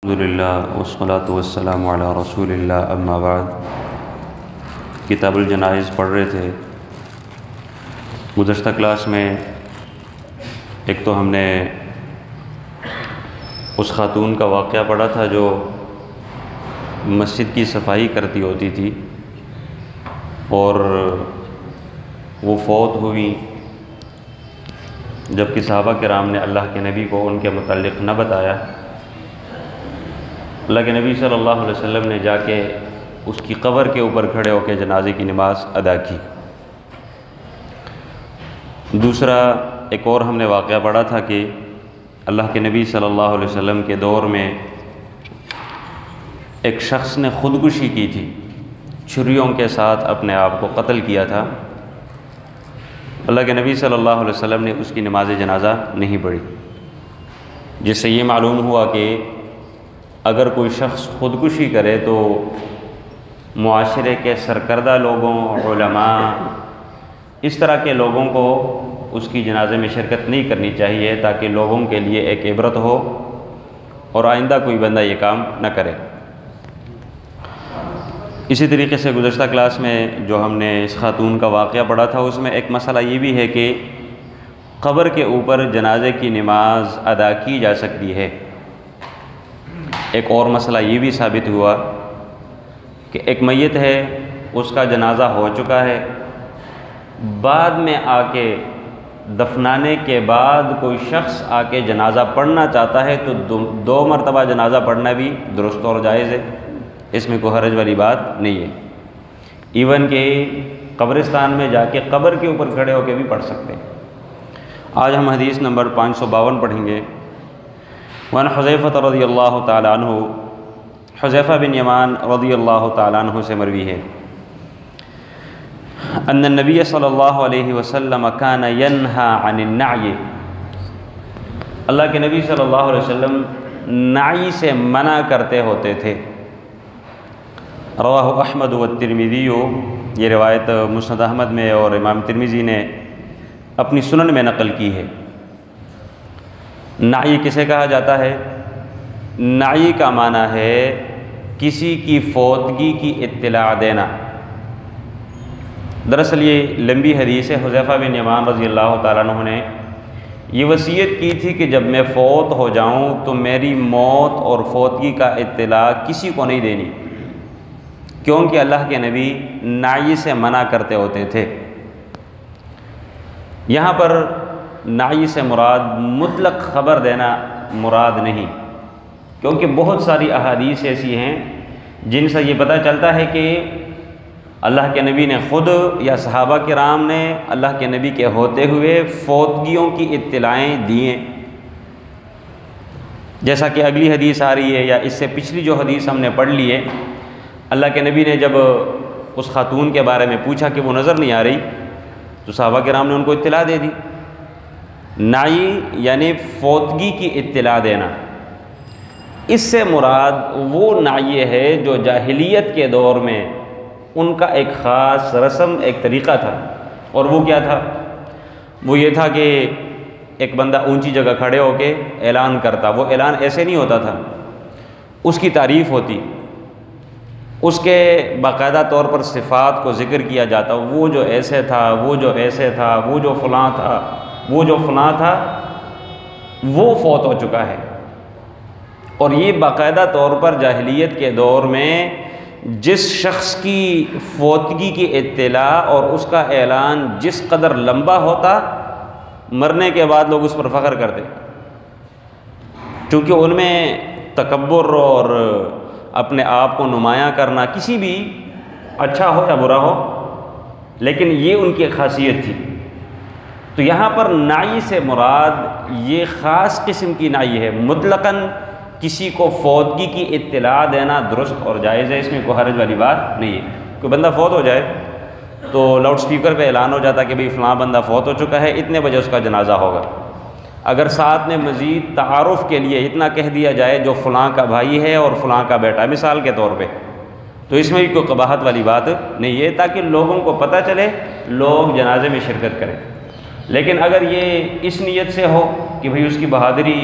الحمدللہ والصلاۃ والسلام علی رسول اللہ اما بعد۔ کتاب الجنائز پڑھ رہے تھے۔ گزشتہ کلاس میں ایک تو ہم نے اس خاتون کا واقعہ پڑھا تھا جو مسجد کی صفائی کرتی ہوتی تھی اور وہ فوت ہوئی، جبکہ صحابہ کرام نے اللہ کے نبی کو ان کے متعلق نہ بتایا۔ اللہ کے نبی صلی اللہ علیہ وسلم نے جا کے اس کی قبر کے اوپر کھڑے ہو کے جنازے کی نماز ادا کی۔ دوسرا ایک اور ہم نے واقعہ پڑھا تھا کہ اللہ کے نبی صلی اللہ علیہ وسلم کے دور میں ایک شخص نے خودکشی کی تھی، چھریوں کے ساتھ اپنے آپ کو قتل کیا تھا۔ اللہ کے نبی صلی اللہ علیہ وسلم نے اس کی نماز جنازہ نہیں پڑھی، جس سے یہ معلوم ہوا کہ اگر کوئی شخص خودکشی کرے تو معاشرے کے سرکردہ لوگوں، علماء، اس طرح کے لوگوں کو اس کی جنازے میں شرکت نہیں کرنی چاہیے، تاکہ لوگوں کے لیے ایک عبرت ہو اور آئندہ کوئی بندہ یہ کام نہ کرے۔ اسی طریقے سے گزشتہ کلاس میں جو ہم نے اس خاتون کا واقعہ پڑھا تھا، اس میں ایک مسئلہ یہ بھی ہے کہ قبر کے اوپر جنازے کی نماز ادا کی جا سکتی ہے۔ ایک اور مسئلہ یہ بھی ثابت ہوا کہ ایک میت ہے، اس کا جنازہ ہو چکا ہے، بعد میں آ کے دفنانے کے بعد کوئی شخص آ کے جنازہ پڑھنا چاہتا ہے تو دو مرتبہ جنازہ پڑھنا بھی درست اور جائز ہے، اس میں کوئی حرج والی بات نہیں ہے۔ ایون کہ قبرستان میں جا کے قبر کے اوپر کھڑے ہو کے بھی پڑھ سکتے ہیں۔ آج ہم حدیث نمبر 552 پڑھیں گے۔ وعن حذیفہ رضی اللہ تعالی عنہ، حذیفہ بن یمان رضی اللہ تعالی عنہ سے مروی ہے، ان النبی صلی اللہ علیہ وسلم کان ینہا عن النعی، اللہ کے نبی صلی اللہ علیہ وسلم نعی سے منع کرتے ہوتے تھے۔ رواہ احمد والترمذی، یہ روایت مسند احمد میں اور امام ترمذی نے اپنی سنن میں نقل کی ہے۔ نعی کسے کہا جاتا ہے؟ نعی کا معنی ہے کسی کی فوتگی کی اطلاع دینا۔ دراصل یہ لمبی حدیث ہے۔ حذیفہ بن یمان رضی اللہ تعالیٰ عنہ نے یہ وصیت کی تھی کہ جب میں فوت ہو جاؤں تو میری موت اور فوتگی کا اطلاع کسی کو نہیں دینی، کیونکہ اللہ کے نبی نعی سے منع کرتے ہوتے تھے۔ یہاں پر نعی سے مراد مطلق خبر دینا مراد نہیں، کیونکہ بہت ساری احادیث ایسی ہیں جن سے یہ پتہ چلتا ہے کہ اللہ کے نبی نے خود یا صحابہ کرام نے اللہ کے نبی کے ہوتے ہوئے فوتگیوں کی اطلاعیں دیں، جیسا کہ اگلی حدیث آ رہی ہے یا اس سے پچھلی جو حدیث ہم نے پڑھ لی ہے۔ اللہ کے نبی نے جب اس خاتون کے بارے میں پوچھا کہ وہ نظر نہیں آ رہی تو صحابہ کرام نے ان کو اطلاع دے دی۔ نعی یعنی فوتگی کی اطلاع دینا، اس سے مراد وہ نعی ہے جو جاہلیت کے دور میں ان کا ایک خاص رسم، ایک طریقہ تھا، اور وہ کیا تھا؟ وہ یہ تھا کہ ایک بندہ اونچی جگہ کھڑے ہو کے اعلان کرتا۔ وہ اعلان ایسے نہیں ہوتا تھا، اس کی تعریف ہوتی، اس کے باقاعدہ طور پر صفات کو ذکر کیا جاتا، وہ جو ایسے تھا، وہ جو ایسے تھا، وہ جو فلاں تھا، وہ جو فلاں تھا، وہ فوت ہو چکا ہے۔ اور یہ باقاعدہ طور پر جاہلیت کے دور میں جس شخص کی فوتگی کی اطلاع اور اس کا اعلان جس قدر لمبا ہوتا، مرنے کے بعد لوگ اس پر فخر کرتے، کیونکہ ان میں تکبر اور اپنے آپ کو نمایاں کرنا، کسی بھی اچھا ہو یا برا ہو، لیکن یہ ان کی خاصیت تھی۔ تو یہاں پر نعی سے مراد یہ خاص قسم کی نعی ہے، مطلقاً کسی کو فوتگی کی اطلاع دینا درست اور جائز ہے، اس میں کوئی حرج والی بات نہیں ہے۔ کوئی بندہ فوت ہو جائے تو لاؤڈ سپیکر پہ اعلان ہو جاتا کہ بھئی فلاں بندہ فوت ہو چکا ہے، اتنے بجے اس کا جنازہ ہوگا۔ اگر ساتھ میں مزید تعارف کے لیے اتنا کہہ دیا جائے جو فلاں کا بھائی ہے اور فلاں کا بیٹا ہے، مثال کے طور پہ، تو اس میں بھی کوئی قباحت والی بات نہیں ہے، تاکہ لوگوں کو پتہ چلے، لوگ جنازے میں شرکت کریں۔ لیکن اگر یہ اس نیت سے ہو کہ بھئی اس کی بہادری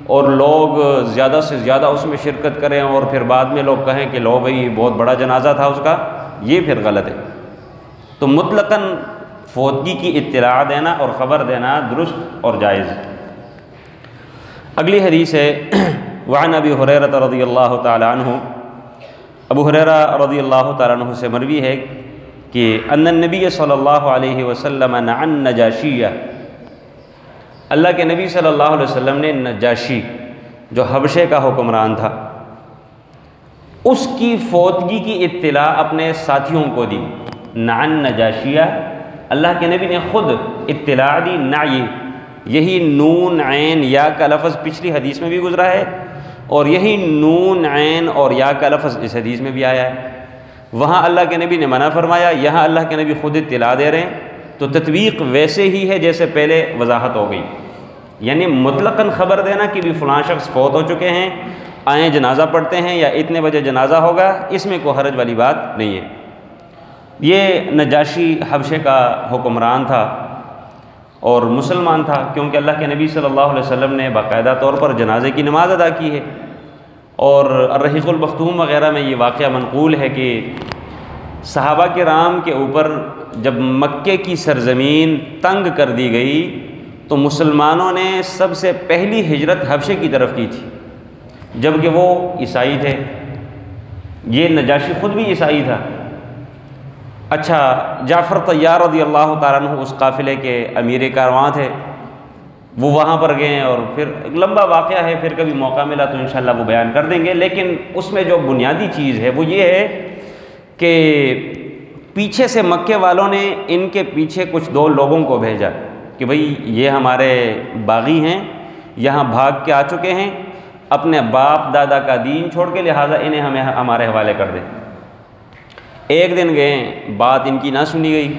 اور لوگ زیادہ سے زیادہ اس میں شرکت کریں اور پھر بعد میں لوگ کہیں کہ لو بھائی بہت بڑا جنازہ تھا اس کا، یہ پھر غلط ہے۔ تو مطلقاً فوتگی کی اطلاع دینا اور خبر دینا درست اور جائز۔ اگلی حدیث ہے وعن ابی ہریرہ رضی اللہ تعالی عنہ، ابو ہریرہ رضی اللہ تعالی عنہ سے مروی ہے کہ ان النبی صلی اللہ علیہ وسلم نعى النجاشیہ، اللہ کے نبی صلی اللہ علیہ وسلم نے نجاشی جو حبشے کا حکمران تھا اس کی فوتگی کی اطلاع اپنے ساتھیوں کو دی۔ نعى النجاشیہ، اللہ کے نبی نے خود اطلاع دی۔ نعی یہی نون عین یا کا لفظ پچھلی حدیث میں بھی گزرا ہے اور یہی نون عین اور یا کا لفظ اس حدیث میں بھی آیا ہے۔ وہاں اللہ کے نبی نے منع فرمایا، یہاں اللہ کے نبی خود اطلاع دے رہے ہیں، تو تطبیق ویسے ہی ہے جیسے پہلے وضاحت ہو گئی، یعنی مطلقاً خبر دینا کہ بھی فلاں شخص فوت ہو چکے ہیں، آئیں جنازہ پڑھتے ہیں یا اتنے بجے جنازہ ہوگا، اس میں کوئی حرج والی بات نہیں ہے۔ یہ نجاشی حبشے کا حکمران تھا اور مسلمان تھا، کیونکہ اللہ کے نبی صلی اللہ علیہ وسلم نے باقاعدہ طور پر جنازے کی نماز ادا کی ہے، اور الرحیق المختوم وغیرہ میں یہ واقعہ منقول ہے کہ صحابہ کرام کے اوپر جب مکے کی سرزمین تنگ کر دی گئی تو مسلمانوں نے سب سے پہلی ہجرت حبشے کی طرف کی تھی، جبکہ وہ عیسائی تھے، یہ نجاشی خود بھی عیسائی تھا۔ اچھا، جعفر طیار رضی اللہ تعالیٰ عنہ اس قافلے کے امیر کارواں تھے، وہ وہاں پر گئے اور پھر ایک لمبا واقعہ ہے، پھر کبھی موقع ملا تو انشاءاللہ وہ بیان کر دیں گے، لیکن اس میں جو بنیادی چیز ہے وہ یہ ہے کہ پیچھے سے مکے والوں نے ان کے پیچھے کچھ دو لوگوں کو بھیجا کہ بھئی یہ ہمارے باغی ہیں، یہاں بھاگ کے آ چکے ہیں، اپنے باپ دادا کا دین چھوڑ کے، لہٰذا انہیں ہمیں ہمارے حوالے کر دیں۔ ایک دن گئے، بات ان کی نہ سنی گئی،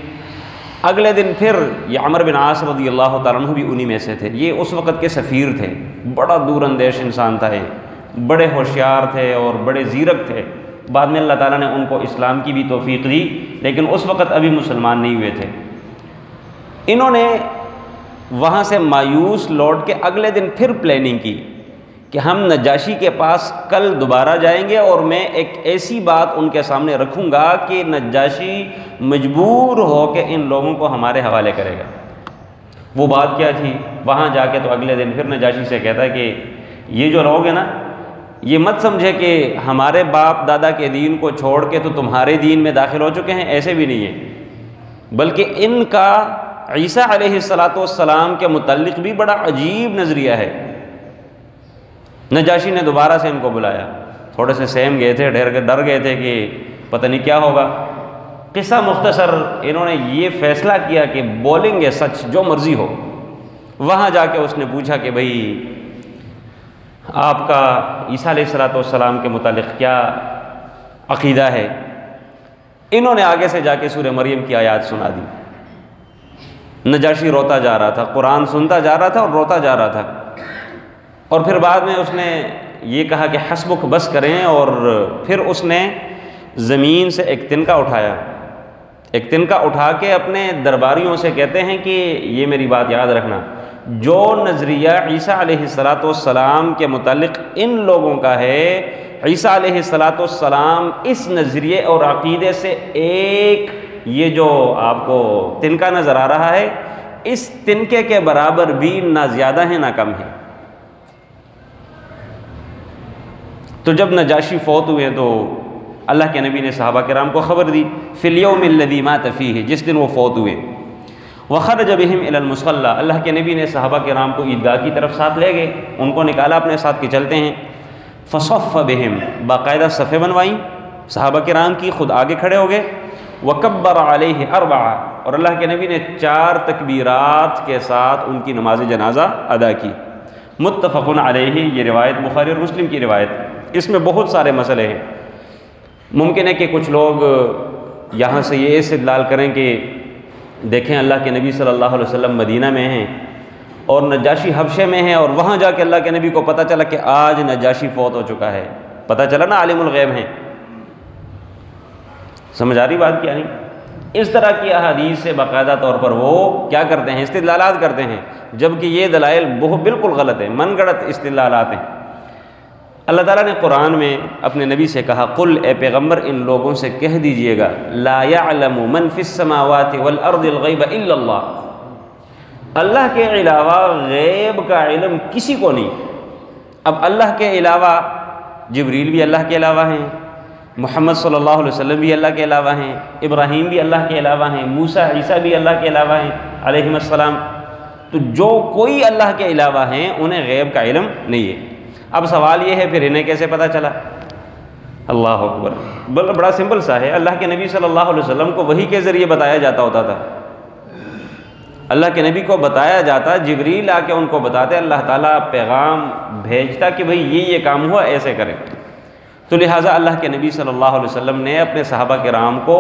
اگلے دن پھر یہ عمرو بن عاص رضی اللہ تعالیٰ عنہ بھی انہی میں سے تھے، یہ اس وقت کے سفیر تھے، بڑا دور اندیش انسان تھا، یہ بڑے ہوشیار تھے اور بڑے زیرک تھے، بعد میں اللہ تعالیٰ نے ان کو اسلام کی بھی توفیق دی، لیکن اس وقت ابھی مسلمان نہیں ہوئے تھے۔ انہوں نے وہاں سے مایوس لوٹ کے اگلے دن پھر پلاننگ کی کہ ہم نجاشی کے پاس کل دوبارہ جائیں گے اور میں ایک ایسی بات ان کے سامنے رکھوں گا کہ نجاشی مجبور ہو کے ان لوگوں کو ہمارے حوالے کرے گا۔ وہ بات کیا تھی؟ وہاں جا کے تو اگلے دن پھر نجاشی سے کہتا ہے کہ یہ جو لوگ ہیں نا، یہ مت سمجھے کہ ہمارے باپ دادا کے دین کو چھوڑ کے تو تمہارے دین میں داخل ہو چکے ہیں، ایسے بھی نہیں ہے، بلکہ ان کا عیسیٰ علیہ السلام کے متعلق بھی بڑا عجیب نظریہ ہے۔ نجاشی نے دوبارہ سے ان کو بلایا، تھوڑے سے سہم گئے تھے، ڈر گئے تھے کہ پتہ نہیں کیا ہوگا۔ قصہ مختصر، انہوں نے یہ فیصلہ کیا کہ بولیں گے سچ، جو مرضی ہو۔ وہاں جا کے اس نے پوچھا کہ بھئی آپ کا عیسیٰ علیہ السلام کے متعلق کیا عقیدہ ہے؟ انہوں نے آگے سے جا کے سورہ مریم کی آیات سنا دی۔ نجاشی روتا جا رہا تھا، قرآن سنتا جا رہا تھا اور روتا جا رہا تھا، اور پھر بعد میں اس نے یہ کہا کہ حسبک، بس کریں، اور پھر اس نے زمین سے ایک تنکا اٹھایا، ایک تنکا اٹھا کے اپنے درباریوں سے کہتے ہیں کہ یہ میری بات یاد رکھنا، جو نظریہ عیسیٰ علیہ السلام کے متعلق ان لوگوں کا ہے، عیسیٰ علیہ السلام اس نظریے اور عقیدے سے ایک یہ جو آپ کو تنکا نظر آ رہا ہے، اس تنکے کے برابر بھی نہ زیادہ ہے نہ کم ہے۔ تو جب نجاشی فوت ہوئے تو اللہ کے نبی نے صحابہ کرام کو خبر دی، فی الیوم الذی مات فیہ، جس دن وہ فوت ہوئے، وخرج بہم الی المصلی، اللہ کے نبی نے صحابہ کرام کو عیدگاہ کی طرف ساتھ لے گئے، ان کو نکالا اپنے ساتھ کہ چلتے ہیں، فصف بہم، باقاعدہ صفیں بنوائیں صحابہ کرام کی، خود آگے کھڑے ہو گئے، وکبر علیہ اربعہ، اور اللہ کے نبی نے 4 تکبیرات کے ساتھ ان کی نماز جنازہ ادا کی۔ متفق علیہ، یہ روایت بخاری اور مسلم کی روایت، اس میں بہت سارے مسئلے ہیں۔ ممکن ہے کہ کچھ لوگ یہاں سے یہ استدلال کریں کہ دیکھیں اللہ کے نبی صلی اللہ علیہ وسلم مدینہ میں ہیں اور نجاشی حبشے میں ہیں، اور وہاں جا کے اللہ کے نبی کو پتہ چلا کہ آج نجاشی فوت ہو چکا ہے، پتہ چلا نا عالم الغیب ہیں۔ سمجھ آ رہی بات کیا نہیں؟ اس طرح کی احادیث سے باقاعدہ طور پر وہ کیا کرتے ہیں؟ استدلالات کرتے ہیں، جبکہ یہ دلائل بالکل غلط ہیں، من گڑت استدلالات ہیں۔ اللہ تعالیٰ نے قرآن میں اپنے نبی سے کہا، قل اے پیغمبر ان لوگوں سے کہہ دیجئے گا، لا یعلم من فی السماوات والارض الغیب الا اللہ، اللہ کے علاوہ غیب کا علم کسی کو نہیں۔ اب اللہ کے علاوہ جبریل بھی اللہ کے علاوہ ہیں، محمد صلی اللہ علیہ وسلم بھی اللہ کے علاوہ ہیں، ابراہیم بھی اللہ کے علاوہ ہیں، موسیٰ عیسیٰ بھی اللہ کے علاوہ ہیں علیہم السلام۔ تو جو کوئی اللہ کے علاوہ ہیں انہیں غیب کا علم نہیں ہے۔ اب سوال یہ ہے پھر انہیں کیسے پتہ چلا؟ اللہ اکبر، بڑا سمپل سا ہے، اللہ کے نبی صلی اللہ علیہ وسلم کو وحی کے ذریعے بتایا جاتا ہوتا تھا۔ اللہ کے نبی کو بتایا جاتا، جبریل آ کے ان کو بتاتے، اللہ تعالیٰ پیغام بھیجتا کہ بھئی یہ کام ہوا، ایسے کریں۔ تو لہٰذا اللہ کے نبی صلی اللہ علیہ وسلم نے اپنے صحابہ کرام کو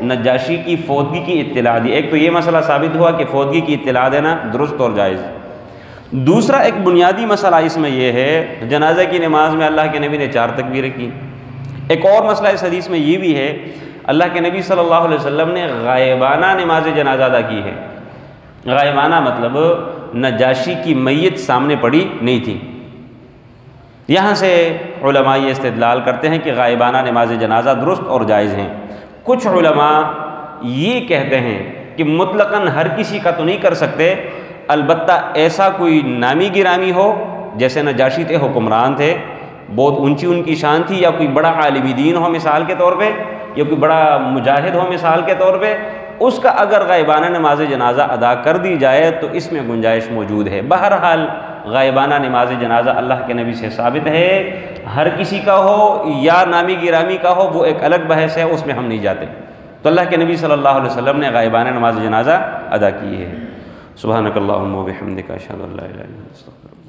نجاشی کی فوتگی کی اطلاع دی۔ ایک تو یہ مسئلہ ثابت ہوا کہ فوتگی کی اطلاع دینا درست اور جائز۔ دوسرا ایک بنیادی مسئلہ اس میں یہ ہے، جنازہ کی نماز میں اللہ کے نبی نے 4 تکبیریں کی۔ ایک اور مسئلہ اس حدیث میں یہ بھی ہے، اللہ کے نبی صلی اللہ علیہ وسلم نے غائبانہ نماز جنازہ ادا کی ہے۔ غائبانہ مطلب نجاشی کی میت سامنے پڑی نہیں تھی۔ یہاں سے علماء یہ استدلال کرتے ہیں کہ غائبانہ نماز جنازہ درست اور جائز ہیں۔ کچھ علماء یہ کہتے ہیں کہ مطلقاً ہر کسی کا تو نہیں کر سکتے، البتہ ایسا کوئی نامی گرامی ہو، جیسے نجاشی تھے، حکمران تھے، بہت اونچی ان کی شان تھی، یا کوئی بڑا عالم دین ہو مثال کے طور پہ، یا کوئی بڑا مجاہد ہو مثال کے طور پہ، اس کا اگر غائبانہ نماز جنازہ ادا کر دی جائے تو اس میں گنجائش موجود ہے۔ بہرحال غائبانہ نماز جنازہ اللہ کے نبی سے ثابت ہے، ہر کسی کا ہو یا نامی گرامی کا ہو وہ ایک الگ بحث ہے، اس میں ہم نہیں جاتے۔ تو اللہ کے نبی صلی اللہ علیہ وسلم نے غائبانہ نماز جنازہ ادا کی ہے۔ سبحانک اللہم و بحمدک، اشہد ان لا الہ الا انت، استغفرک۔